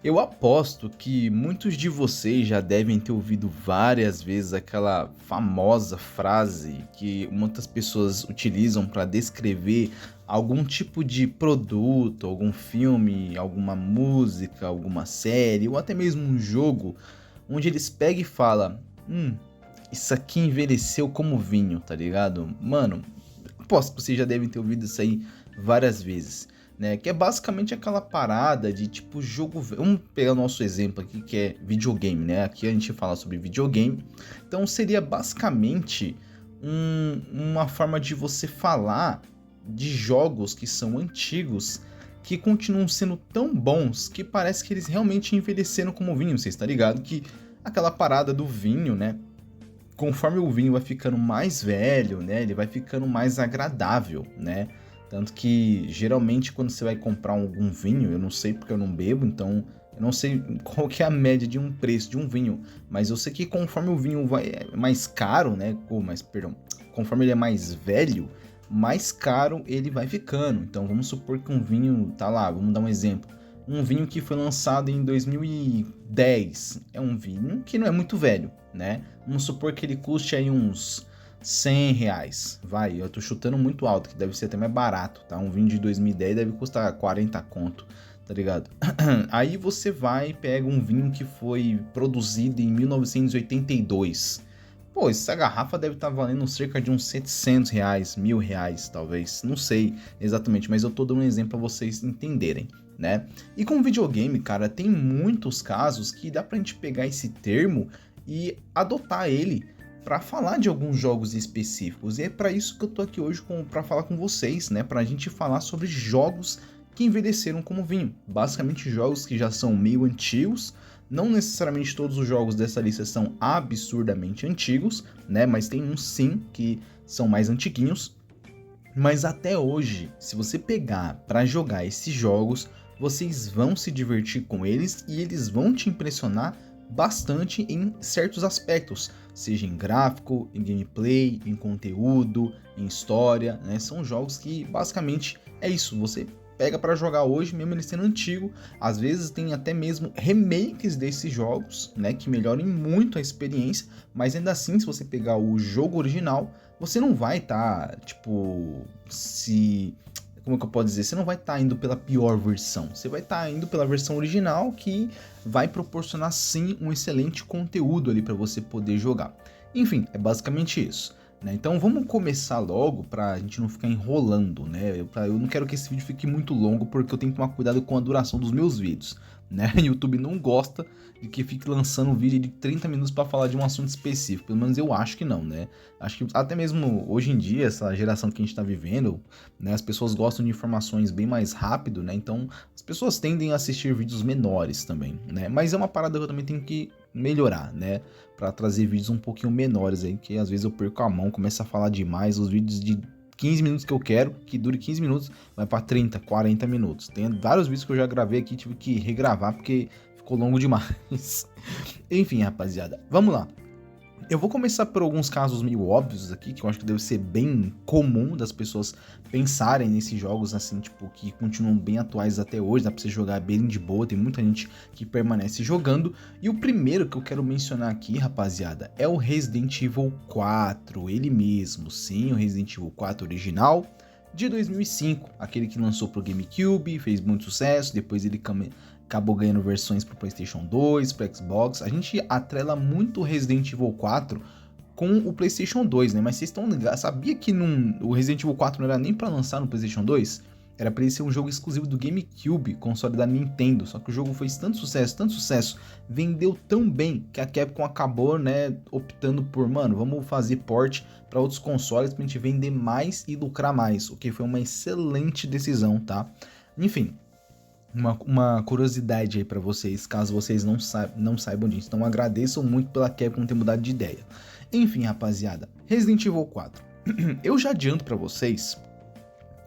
Eu aposto que muitos de vocês já devem ter ouvido várias vezes aquela famosa frase que muitas pessoas utilizam para descrever algum tipo de produto, algum filme, alguma música, alguma série ou até mesmo um jogo, onde eles pegam e falam: isso aqui envelheceu como vinho, tá ligado? Mano, aposto que vocês já devem ter ouvido isso aí várias vezes, né? Que é basicamente aquela parada de tipo jogo. Vamos pegar o nosso exemplo aqui que é videogame, né? Aqui a gente fala sobre videogame. Então seria basicamente uma forma de você falar de jogos que são antigos, que continuam sendo tão bons que parece que eles realmente envelheceram como vinho. Você está ligado que aquela parada do vinho, né? Conforme o vinho vai ficando mais velho, né, ele vai ficando mais agradável, né? Tanto que geralmente quando você vai comprar algum vinho, eu não sei porque eu não bebo, então eu não sei qual que é a média de um preço de um vinho, mas eu sei que conforme o vinho vai mais caro, né, conforme ele é mais velho, mais caro ele vai ficando. Então vamos supor que um vinho tá lá, vamos dar um exemplo. Um vinho que foi lançado em 2010 é um vinho que não é muito velho, né? Vamos supor que ele custe aí uns R$ 100. Vai, eu tô chutando muito alto, que deve ser até mais barato, tá? Um vinho de 2010 deve custar 40 conto, tá ligado? Aí você vai e pega um vinho que foi produzido em 1982. Pô, essa garrafa deve estar valendo cerca de uns R$ 700, R$ 1.000, talvez. Não sei exatamente, mas eu tô dando um exemplo para vocês entenderem, né? E com videogame, cara, tem muitos casos que dá pra gente pegar esse termo e adotar ele para falar de alguns jogos específicos. E é para isso que eu tô aqui hoje para falar com vocês, né? Pra gente falar sobre jogos que envelheceram como vinho. Basicamente jogos que já são meio antigos. Não necessariamente todos os jogos dessa lista são absurdamente antigos, né? Mas tem uns sim que são mais antiguinhos. Mas até hoje, se você pegar para jogar esses jogos, vocês vão se divertir com eles e eles vão te impressionar bastante em certos aspectos, seja em gráfico, em gameplay, em conteúdo, em história, né? São jogos que basicamente é isso, você pega para jogar hoje, mesmo ele sendo antigo. Às vezes tem até mesmo remakes desses jogos, né, que melhorem muito a experiência, mas ainda assim, se você pegar o jogo original, você não vai estar, como que eu posso dizer? Você não vai estar indo pela pior versão. Você vai estar indo pela versão original que vai proporcionar sim um excelente conteúdo ali para você poder jogar. Enfim, é basicamente isso. Então vamos começar logo pra gente não ficar enrolando, né? Eu não quero que esse vídeo fique muito longo porque eu tenho que tomar cuidado com a duração dos meus vídeos, né? O YouTube não gosta de que fique lançando um vídeo de 30 minutos para falar de um assunto específico, pelo menos eu acho que não, né? Acho que até mesmo hoje em dia, essa geração que a gente tá vivendo, né? As pessoas gostam de informações bem mais rápido, né? Então as pessoas tendem a assistir vídeos menores também, né? Mas é uma parada que eu também tenho que melhorar, né? Para trazer vídeos um pouquinho menores aí, que às vezes eu perco a mão, começo a falar demais, os vídeos de 15 minutos que eu quero, que dure 15 minutos, vai para 30, 40 minutos. Tem vários vídeos que eu já gravei aqui, tive que regravar porque ficou longo demais. Enfim, rapaziada, vamos lá. Eu vou começar por alguns casos meio óbvios aqui, que eu acho que deve ser bem comum das pessoas pensarem nesses jogos assim, tipo, que continuam bem atuais até hoje, dá pra você jogar bem de boa, tem muita gente que permanece jogando. E o primeiro que eu quero mencionar aqui, rapaziada, é o Resident Evil 4, ele mesmo, sim, o Resident Evil 4 original, de 2005, aquele que lançou pro GameCube, fez muito sucesso, depois ele acabou ganhando versões para PlayStation 2, para Xbox. A gente atrela muito Resident Evil 4 com o PlayStation 2, né? Mas vocês estão ligados? Sabia que o Resident Evil 4 não era nem para lançar no PlayStation 2? Era para ele ser um jogo exclusivo do GameCube, console da Nintendo. Só que o jogo fez tanto sucesso, vendeu tão bem que a Capcom acabou, né, optando por, mano, vamos fazer port para outros consoles pra gente vender mais e lucrar mais, o que foi uma excelente decisão, tá? Enfim, uma curiosidade aí pra vocês, caso vocês não saibam disso. Então agradeço muito pela Capcom ter mudado de ideia. Enfim, rapaziada, Resident Evil 4. Eu já adianto pra vocês,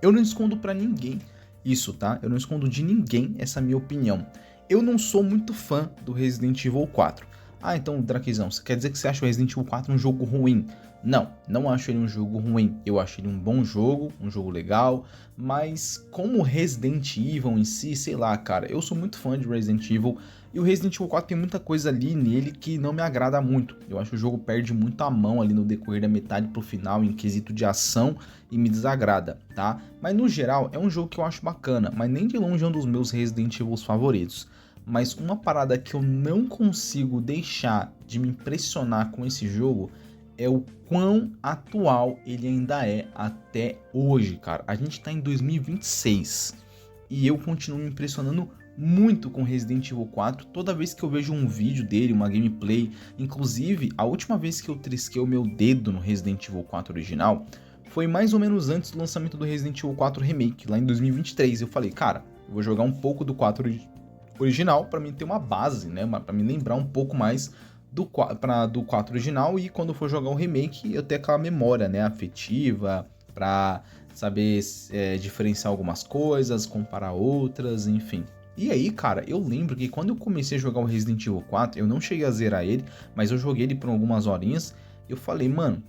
eu não escondo pra ninguém isso, tá? Eu não escondo de ninguém essa minha opinião. Eu não sou muito fã do Resident Evil 4. Ah, então, Drakezão, você quer dizer que você acha o Resident Evil 4 um jogo ruim? Não acho ele um jogo ruim, eu acho ele um bom jogo, um jogo legal, mas como Resident Evil em si, sei lá, cara, eu sou muito fã de Resident Evil e o Resident Evil 4 tem muita coisa ali nele que não me agrada muito. Eu acho que o jogo perde muito a mão ali no decorrer da metade pro final em quesito de ação e me desagrada, tá? Mas no geral é um jogo que eu acho bacana, mas nem de longe é um dos meus Resident Evil favoritos. Mas uma parada que eu não consigo deixar de me impressionar com esse jogo é o quão atual ele ainda é até hoje, cara. A gente tá em 2026 e eu continuo me impressionando muito com Resident Evil 4 toda vez que eu vejo um vídeo dele, uma gameplay. Inclusive, a última vez que eu trisquei o meu dedo no Resident Evil 4 original foi mais ou menos antes do lançamento do Resident Evil 4 Remake, lá em 2023. Eu falei, cara, eu vou jogar um pouco do 4 original para mim ter uma base, né, para me lembrar um pouco mais do 4 original e quando for jogar o remake eu ter aquela memória, né, afetiva para saber diferenciar algumas coisas, comparar outras, enfim. E aí, cara, eu lembro que quando eu comecei a jogar o Resident Evil 4, eu não cheguei a zerar ele, mas eu joguei ele por algumas horinhas e eu falei, mano,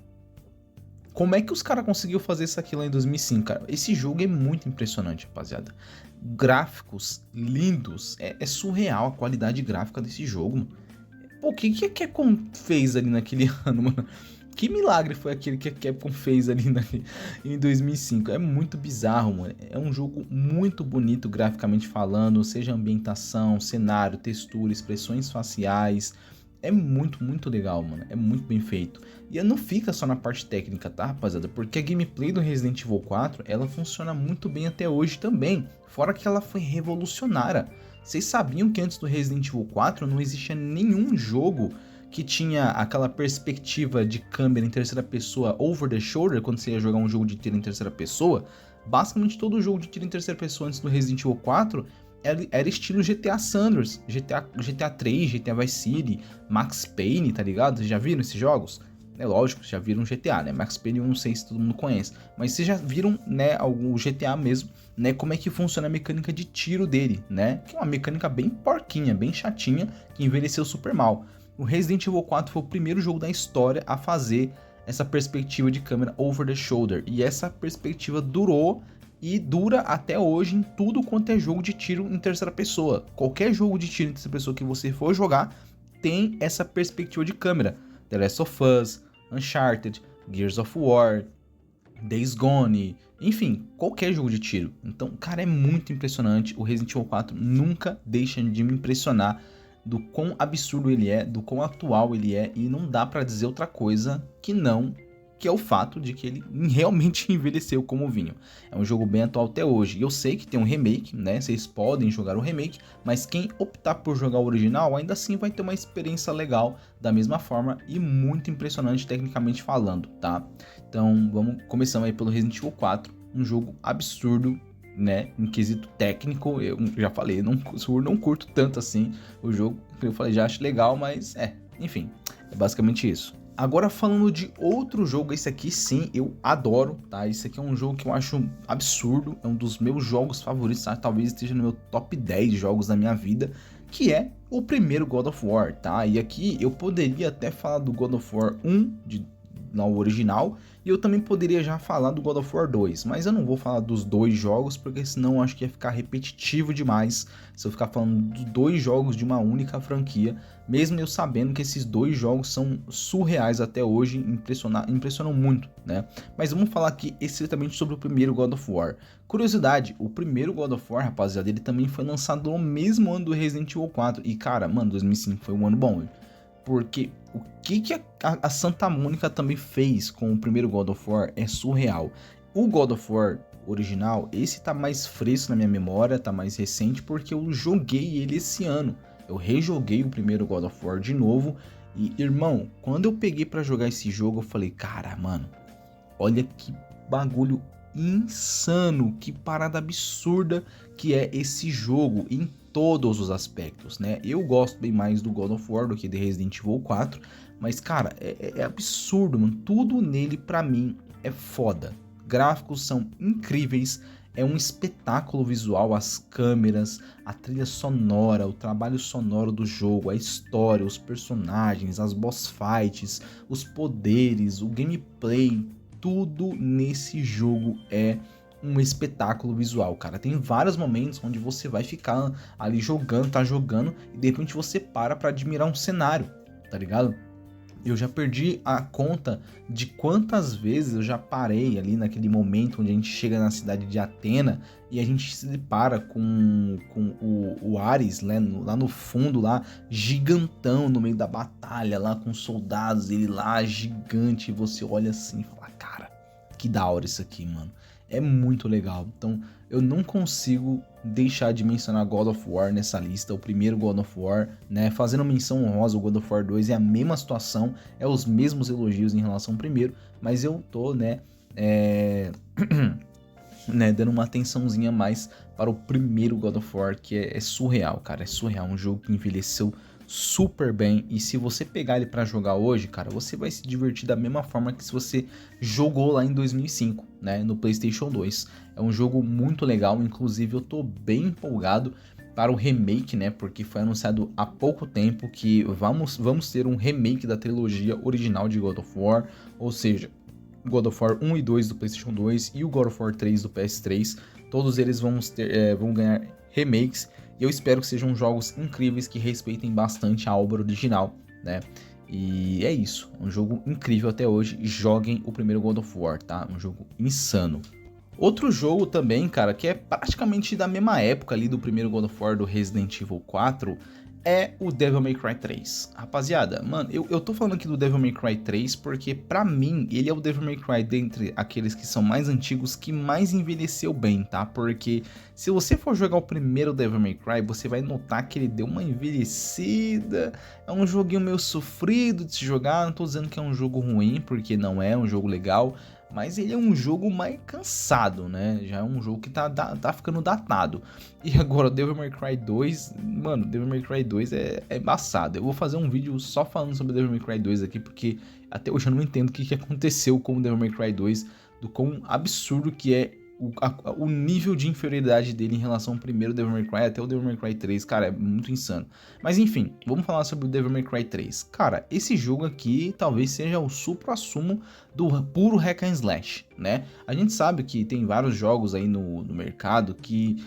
como é que os caras conseguiram fazer isso aqui lá em 2005, cara? Esse jogo é muito impressionante, rapaziada. Gráficos lindos, é surreal a qualidade gráfica desse jogo. Pô, o que a Capcom fez ali naquele ano, mano? Que milagre foi aquele que a Capcom fez ali em 2005? É muito bizarro, mano. É um jogo muito bonito graficamente falando, seja ambientação, cenário, textura, expressões faciais. É muito, muito legal, mano. É muito bem feito. E não fica só na parte técnica, tá, rapaziada? Porque a gameplay do Resident Evil 4, ela funciona muito bem até hoje também. Fora que ela foi revolucionária. Vocês sabiam que antes do Resident Evil 4 não existia nenhum jogo que tinha aquela perspectiva de câmera em terceira pessoa over the shoulder quando você ia jogar um jogo de tiro em terceira pessoa? Basicamente todo jogo de tiro em terceira pessoa antes do Resident Evil 4 era estilo GTA Sanders, GTA 3, GTA Vice City, Max Payne, tá ligado? Vocês já viram esses jogos? É lógico, já viram GTA, né? Max Payne eu não sei se todo mundo conhece, mas vocês já viram, né, o GTA mesmo, né, como é que funciona a mecânica de tiro dele, né? Que é uma mecânica bem porquinha, bem chatinha, que envelheceu super mal. O Resident Evil 4 foi o primeiro jogo da história a fazer essa perspectiva de câmera over the shoulder, e essa perspectiva durou e dura até hoje em tudo quanto é jogo de tiro em terceira pessoa. Qualquer jogo de tiro em terceira pessoa que você for jogar tem essa perspectiva de câmera. The Last of Us, Uncharted, Gears of War, Days Gone, enfim, qualquer jogo de tiro. Então, cara, é muito impressionante. O Resident Evil 4 nunca deixa de me impressionar do quão absurdo ele é, do quão atual ele é, e não dá pra dizer outra coisa que é o fato de que ele realmente envelheceu como vinho. É um jogo bem atual até hoje. E eu sei que tem um remake, né? Vocês podem jogar o remake, mas quem optar por jogar o original, ainda assim vai ter uma experiência legal da mesma forma e muito impressionante tecnicamente falando, tá? Então, começando aí pelo Resident Evil 4, um jogo absurdo, né, em quesito técnico. Eu já falei, não curto tanto assim o jogo. Eu falei, já acho legal, mas enfim, é basicamente isso. Agora falando de outro jogo, esse aqui sim, eu adoro, tá? Esse aqui é um jogo que eu acho absurdo, é um dos meus jogos favoritos, tá? Talvez esteja no meu top 10 jogos da minha vida, que é o primeiro God of War, tá? E aqui eu poderia até falar do God of War 1, no original, e eu também poderia já falar do God of War 2, mas eu não vou falar dos dois jogos, porque senão eu acho que ia ficar repetitivo demais se eu ficar falando dos dois jogos de uma única franquia, mesmo eu sabendo que esses dois jogos são surreais até hoje, impressionam muito, né? Mas vamos falar aqui estritamente sobre o primeiro God of War. Curiosidade, o primeiro God of War, rapaziada, ele também foi lançado no mesmo ano do Resident Evil 4, e cara, mano, 2005 foi um ano bom, viu? Porque o que a Santa Mônica também fez com o primeiro God of War é surreal. O God of War original, esse tá mais fresco na minha memória, tá mais recente, porque eu joguei ele esse ano. Eu rejoguei o primeiro God of War de novo. E, irmão, quando eu peguei pra jogar esse jogo, eu falei, cara, mano, olha que bagulho insano, que parada absurda que é esse jogo em todos os aspectos, né? Eu gosto bem mais do God of War do que de Resident Evil 4, mas cara, é absurdo, mano. Tudo nele pra mim é foda. Gráficos são incríveis, é um espetáculo visual, as câmeras, a trilha sonora, o trabalho sonoro do jogo, a história, os personagens, as boss fights, os poderes, o gameplay, tudo nesse jogo é um espetáculo visual, cara. Tem vários momentos onde você vai ficar ali jogando, tá jogando, e de repente você para pra admirar um cenário, tá ligado? Eu já perdi a conta de quantas vezes eu já parei ali naquele momento onde a gente chega na cidade de Atena e a gente se depara com o Ares, né, lá no fundo, lá gigantão no meio da batalha, lá com soldados, ele lá gigante, e você olha assim e fala, cara, que da hora isso aqui, mano. É muito legal. Então, eu não consigo deixar de mencionar God of War nessa lista, o primeiro God of War, né? Fazendo menção honrosa, o God of War 2 é a mesma situação, é os mesmos elogios em relação ao primeiro, mas eu tô, né, dando uma atençãozinha mais para o primeiro God of War, que é surreal, cara, é surreal, um jogo que envelheceu super bem, e se você pegar ele pra jogar hoje, cara, você vai se divertir da mesma forma que se você jogou lá em 2005, né, no PlayStation 2. É um jogo muito legal, inclusive eu tô bem empolgado para o remake, né, porque foi anunciado há pouco tempo que vamos ter um remake da trilogia original de God of War, ou seja, God of War 1 e 2 do PlayStation 2 e o God of War 3 do PS3, todos eles vão ganhar remakes, e eu espero que sejam jogos incríveis que respeitem bastante a obra original, né? E é isso, um jogo incrível até hoje. Joguem o primeiro God of War, tá? Um jogo insano. Outro jogo também, cara, que é praticamente da mesma época ali do primeiro God of War, do Resident Evil 4, é o Devil May Cry 3. Rapaziada, mano, eu tô falando aqui do Devil May Cry 3 porque, pra mim, ele é o Devil May Cry dentre aqueles que são mais antigos que mais envelheceu bem, tá? Porque se você for jogar o primeiro Devil May Cry, você vai notar que ele deu uma envelhecida. É um joguinho meio sofrido de se jogar. Não tô dizendo que é um jogo ruim, porque não é um jogo legal, mas ele é um jogo mais cansado, né? Já é um jogo que tá ficando datado. E agora, Devil May Cry 2, mano, Devil May Cry 2 é embaçado. Eu vou fazer um vídeo só falando sobre Devil May Cry 2 aqui, porque até hoje eu não entendo o que aconteceu com o Devil May Cry 2, do quão absurdo que é o nível de inferioridade dele em relação ao primeiro Devil May Cry até o Devil May Cry 3, cara, é muito insano. Mas enfim, vamos falar sobre o Devil May Cry 3. Cara, esse jogo aqui talvez seja o supra-sumo do puro hack and slash, né? A gente sabe que tem vários jogos aí no mercado que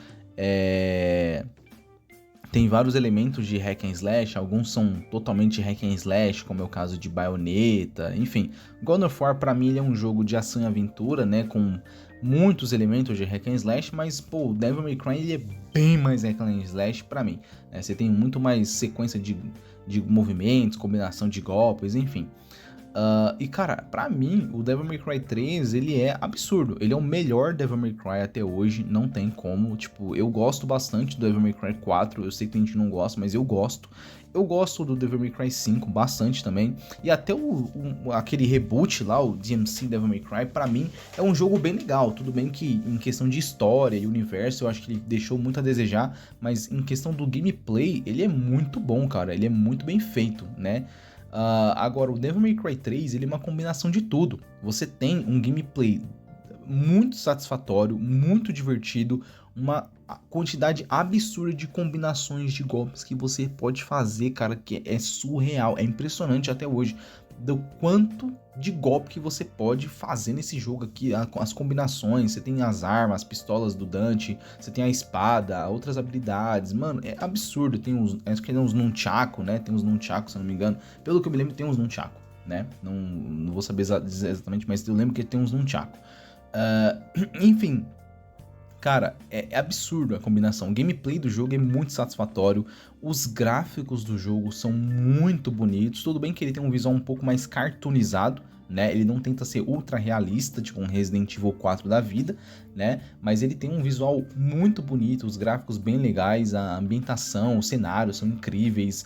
tem vários elementos de hack and slash, alguns são totalmente hack and slash, como é o caso de Bayonetta, enfim. God of War, pra mim, ele é um jogo de ação e aventura, né, com muitos elementos de hack and slash, mas, pô, o Devil May Cry, ele é bem mais hack and slash pra mim, né? Você tem muito mais sequência de movimentos, combinação de golpes, enfim. E cara, pra mim, o Devil May Cry 3, ele é absurdo. Ele é o melhor Devil May Cry até hoje, não tem como. Tipo, eu gosto bastante do Devil May Cry 4, eu sei que a gente não gosta, mas eu gosto. Eu gosto do Devil May Cry 5 bastante também. E até aquele reboot lá, o DMC Devil May Cry, pra mim é um jogo bem legal. Tudo bem que em questão de história e universo, eu acho que ele deixou muito a desejar. Mas em questão do gameplay, ele é muito bom, cara. Ele é muito bem feito, né? Agora, o Devil May Cry 3, ele é uma combinação de tudo. Você tem um gameplay muito satisfatório, muito divertido, uma quantidade absurda de combinações de golpes que você pode fazer, cara, que é surreal, é impressionante até hoje, do quanto de golpe que você pode fazer nesse jogo aqui, as combinações, você tem as armas, as pistolas do Dante, você tem a espada, outras habilidades, mano, é absurdo, acho que tem uns nunchaku, né, tem uns nunchaku, se eu não me engano, pelo que eu me lembro tem uns nunchaku, né, não vou saber dizer exatamente, mas eu lembro que tem uns nunchaku. Enfim, cara, é absurdo a combinação. O gameplay do jogo é muito satisfatório. Os gráficos do jogo são muito bonitos. Tudo bem que ele tem um visual um pouco mais cartoonizado, né? Ele não tenta ser ultra realista, tipo um Resident Evil 4 da vida, né? Mas ele tem um visual muito bonito, os gráficos bem legais, a ambientação, os cenários são incríveis.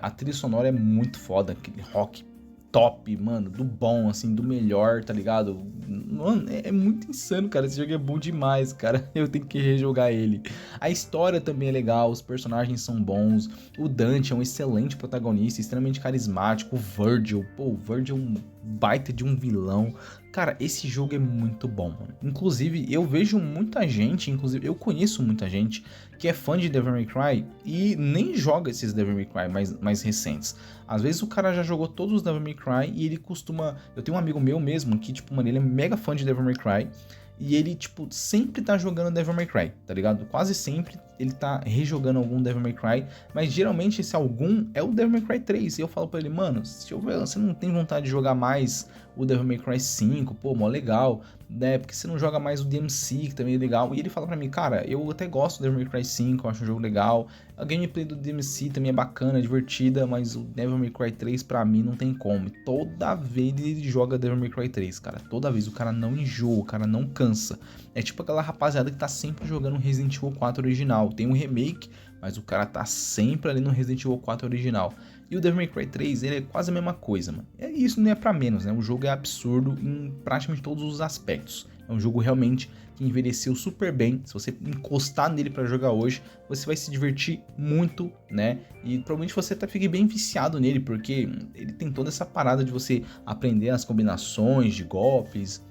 A trilha sonora é muito foda, aquele rock top, mano, do bom, assim, do melhor, tá ligado? Mano, é muito insano, cara, esse jogo é bom demais, cara, eu tenho que rejogar ele. A história também é legal, os personagens são bons, o Dante é um excelente protagonista, extremamente carismático, o Virgil, pô, o Virgil é um baita de um vilão. Cara, esse jogo é muito bom, mano. Inclusive, eu vejo muita gente, inclusive eu conheço muita gente que é fã de Devil May Cry e nem joga esses Devil May Cry mais recentes. Às vezes o cara já jogou todos os Devil May Cry e ele costuma... Eu tenho um amigo meu mesmo que, tipo, mano, ele é mega fã de Devil May Cry. E ele, tipo, sempre tá jogando Devil May Cry, tá ligado? Quase sempre ele tá rejogando algum Devil May Cry, mas geralmente esse algum é o Devil May Cry 3. E eu falo pra ele, mano, você não tem vontade de jogar mais o Devil May Cry 5, pô, mó legal, né? Porque você não joga mais o DMC, que também é legal. E ele fala pra mim, cara, eu até gosto do Devil May Cry 5, eu acho um jogo legal. A gameplay do DMC também é bacana, divertida, mas o Devil May Cry 3 pra mim não tem como. E toda vez ele joga Devil May Cry 3, cara. Toda vez o cara não enjoa, o cara não cansa. É tipo aquela rapaziada que tá sempre jogando Resident Evil 4 original. Tem um remake, mas o cara tá sempre ali no Resident Evil 4 original. E o Devil May Cry 3, ele é quase a mesma coisa, mano. Isso não é pra menos, né? O jogo é absurdo em praticamente todos os aspectos. É um jogo realmente que envelheceu super bem. Se você encostar nele pra jogar hoje, você vai se divertir muito, né? E provavelmente você até fique bem viciado nele, porque ele tem toda essa parada de você aprender as combinações de golpes,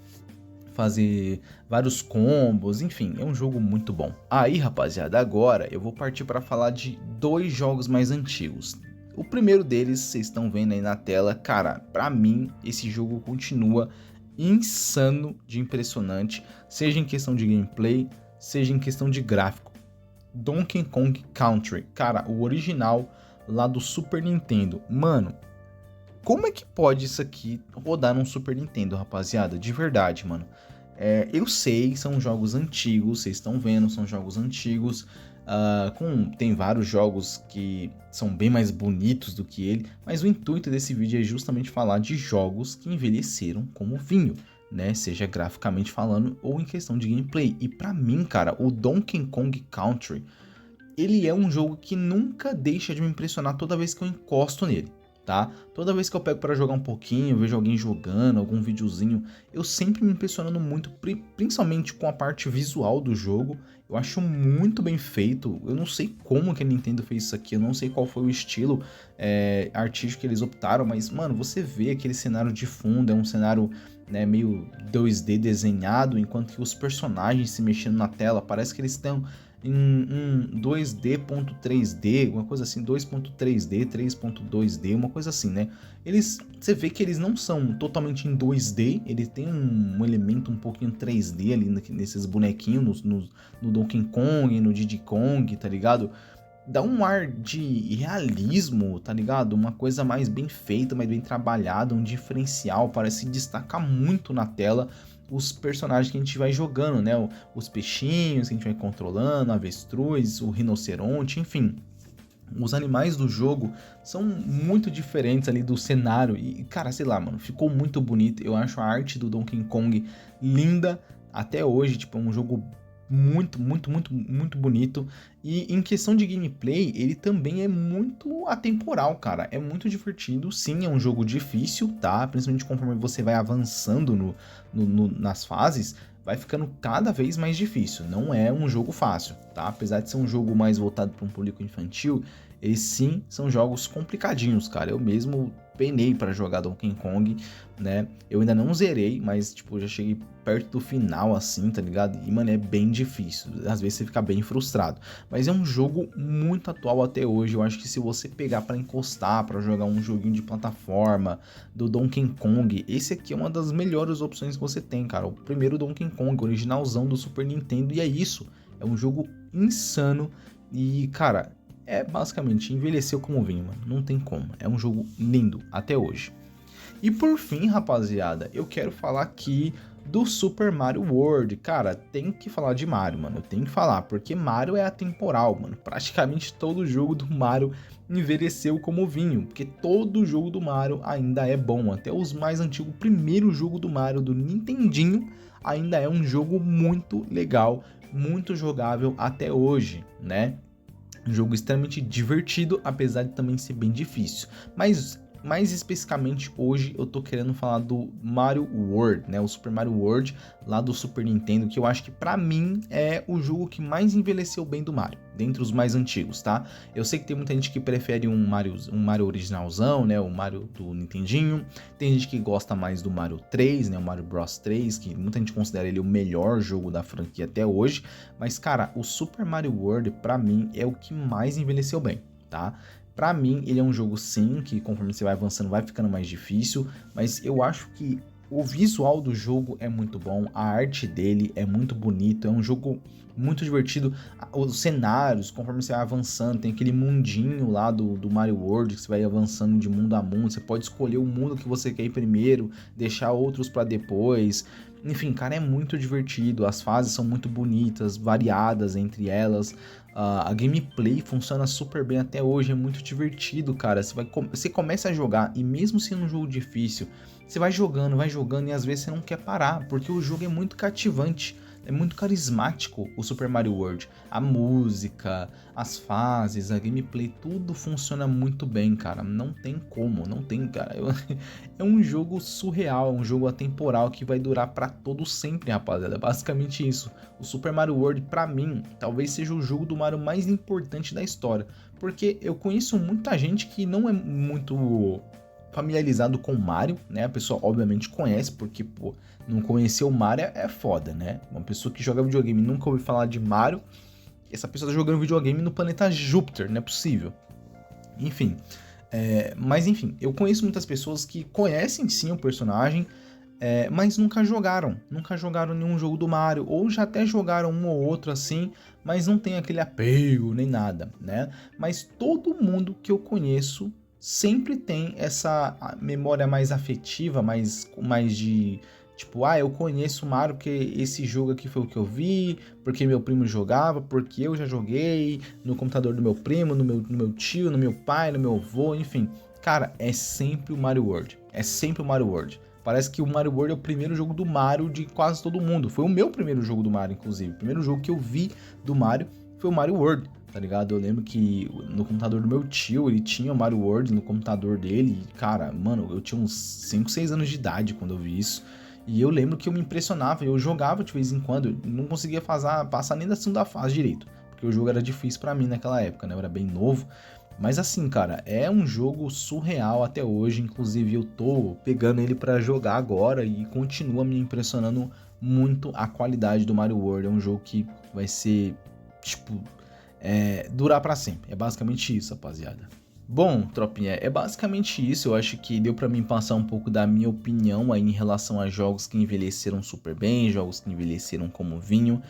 fazer vários combos, enfim, é um jogo muito bom. Aí, rapaziada, agora eu vou partir para falar de dois jogos mais antigos. O primeiro deles, vocês estão vendo aí na tela, cara, pra mim esse jogo continua insano de impressionante, seja em questão de gameplay, seja em questão de gráfico. Donkey Kong Country, cara, o original lá do Super Nintendo, mano, como é que pode isso aqui rodar num Super Nintendo, rapaziada? De verdade, mano. Eu sei, são jogos antigos, vocês estão vendo, são jogos antigos. Tem vários jogos que são bem mais bonitos do que ele, mas o intuito desse vídeo é justamente falar de jogos que envelheceram como vinho, né? Seja graficamente falando ou em questão de gameplay. E pra mim, cara, o Donkey Kong Country, ele é um jogo que nunca deixa de me impressionar toda vez que eu encosto nele. Tá? Toda vez que eu pego para jogar um pouquinho, vejo alguém jogando, algum videozinho, eu sempre me impressionando muito, principalmente com a parte visual do jogo. Eu acho muito bem feito. Eu não sei como que a Nintendo fez isso aqui, eu não sei qual foi o estilo artístico que eles optaram, mas, mano, você vê aquele cenário de fundo, é um cenário, né, meio 2D desenhado, enquanto que os personagens se mexendo na tela, parece que eles estão em 2D.3D, uma coisa assim, 2.3D, 3.2D, uma coisa assim, né? Você vê que eles não são totalmente em 2D, ele tem um elemento um pouquinho 3D ali nesses bonequinhos, no Donkey Kong, no Diddy Kong, tá ligado? Dá um ar de realismo, tá ligado? Uma coisa mais bem feita, mais bem trabalhada, um diferencial, parece se destacar muito na tela os personagens que a gente vai jogando, né? Os peixinhos que a gente vai controlando, avestruz, o rinoceronte, enfim. Os animais do jogo são muito diferentes ali do cenário e, cara, sei lá, mano, ficou muito bonito. Eu acho a arte do Donkey Kong linda até hoje, tipo, é um jogo muito, muito, muito, muito bonito. E em questão de gameplay, ele também é muito atemporal, cara. É muito divertido. Sim, é um jogo difícil, tá? Principalmente conforme você vai avançando nas fases, vai ficando cada vez mais difícil. Não é um jogo fácil, tá? Apesar de ser um jogo mais voltado para um público infantil, eles sim são jogos complicadinhos, cara. Eu mesmo penei para jogar Donkey Kong, né? Eu ainda não zerei, mas, tipo, já cheguei perto do final, assim, tá ligado? E, mano, é bem difícil. Às vezes você fica bem frustrado. Mas é um jogo muito atual até hoje. Eu acho que se você pegar para encostar, para jogar um joguinho de plataforma do Donkey Kong, esse aqui é uma das melhores opções que você tem, cara. O primeiro Donkey Kong, originalzão do Super Nintendo. E é isso. É um jogo insano. E, cara, basicamente envelheceu como vinho, mano. Não tem como. É um jogo lindo até hoje. E por fim, rapaziada, eu quero falar aqui do Super Mario World. Cara, tem que falar de Mario, mano. Eu tenho que falar, porque Mario é atemporal, mano. Praticamente todo jogo do Mario envelheceu como vinho, porque todo jogo do Mario ainda é bom. Até os mais antigos, o primeiro jogo do Mario do Nintendinho ainda é um jogo muito legal, muito jogável até hoje, né? Um jogo extremamente divertido, apesar de também ser bem difícil. Mas mais especificamente hoje eu tô querendo falar do Mario World, né? O Super Mario World lá do Super Nintendo, que eu acho que pra mim é o jogo que mais envelheceu bem do Mario, dentre os mais antigos, tá? Eu sei que tem muita gente que prefere um Mario originalzão, né? O Mario do Nintendinho. Tem gente que gosta mais do Mario 3, né? O Mario Bros 3, que muita gente considera ele o melhor jogo da franquia até hoje. Mas, cara, o Super Mario World, pra mim, é o que mais envelheceu bem, tá? Pra mim, ele é um jogo, sim, que conforme você vai avançando vai ficando mais difícil, mas eu acho que o visual do jogo é muito bom, a arte dele é muito bonito, é um jogo muito divertido. Os cenários, conforme você vai avançando, tem aquele mundinho lá do Mario World, que você vai avançando de mundo a mundo, você pode escolher o mundo que você quer ir primeiro, deixar outros pra depois. Enfim, cara, é muito divertido, as fases são muito bonitas, variadas entre elas. A gameplay funciona super bem até hoje, é muito divertido, cara. Você começa a jogar e mesmo sendo um jogo difícil, você vai jogando e às vezes você não quer parar, porque o jogo é muito cativante. É muito carismático o Super Mario World. A música, as fases, a gameplay, tudo funciona muito bem, cara. Não tem como, não tem, cara. É um jogo surreal, é um jogo atemporal que vai durar pra todo sempre, rapaziada. É basicamente isso. O Super Mario World, pra mim, talvez seja o jogo do Mario mais importante da história. Porque eu conheço muita gente que não é muito familiarizado com o Mario, né? A pessoa obviamente conhece, porque, pô, não conhecer o Mario é foda, né? Uma pessoa que joga videogame e nunca ouviu falar de Mario, essa pessoa tá jogando videogame no planeta Júpiter, não é possível. Enfim, mas enfim, eu conheço muitas pessoas que conhecem sim o personagem, mas nunca jogaram nenhum jogo do Mario, ou já até jogaram um ou outro assim, mas não tem aquele apego nem nada, né? Mas todo mundo que eu conheço sempre tem essa memória mais afetiva, mais de tipo, eu conheço o Mario porque esse jogo aqui foi o que eu vi, porque meu primo jogava, porque eu já joguei no computador do meu primo, no meu tio, no meu pai, no meu avô, enfim. Cara, é sempre o Mario World. É sempre o Mario World. Parece que o Mario World é o primeiro jogo do Mario de quase todo mundo. Foi o meu primeiro jogo do Mario, inclusive. O primeiro jogo que eu vi do Mario foi o Mario World, tá ligado? Eu lembro que no computador do meu tio, ele tinha o Mario World no computador dele. E, cara, mano, eu tinha uns 5, 6 anos de idade quando eu vi isso. E eu lembro que eu me impressionava, eu jogava de vez em quando, eu não conseguia passar nem da segunda fase direito, porque o jogo era difícil pra mim naquela época, né? Eu era bem novo. Mas assim, cara, é um jogo surreal até hoje, inclusive eu tô pegando ele pra jogar agora e continua me impressionando muito a qualidade do Mario World. É um jogo que vai ser, tipo, durar pra sempre. É basicamente isso, rapaziada. Bom, tropinha, é basicamente isso. Eu acho que deu pra mim passar um pouco da minha opinião aí em relação a jogos que envelheceram super bem, jogos que envelheceram como vinho.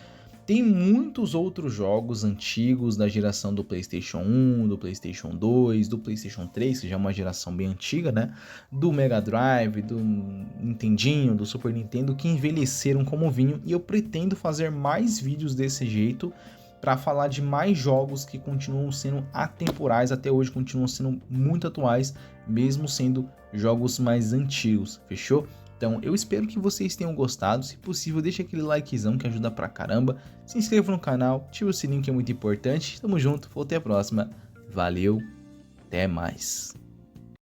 Tem muitos outros jogos antigos da geração do PlayStation 1, do PlayStation 2, do PlayStation 3, que já é uma geração bem antiga, né? Do Mega Drive, do Nintendinho, do Super Nintendo, que envelheceram como vinho. E eu pretendo fazer mais vídeos desse jeito para falar de mais jogos que continuam sendo atemporais, até hoje continuam sendo muito atuais, mesmo sendo jogos mais antigos, fechou? Então eu espero que vocês tenham gostado, se possível deixa aquele likezão que ajuda pra caramba, se inscreva no canal, ative o sininho que é muito importante, tamo junto, até a próxima, valeu, até mais.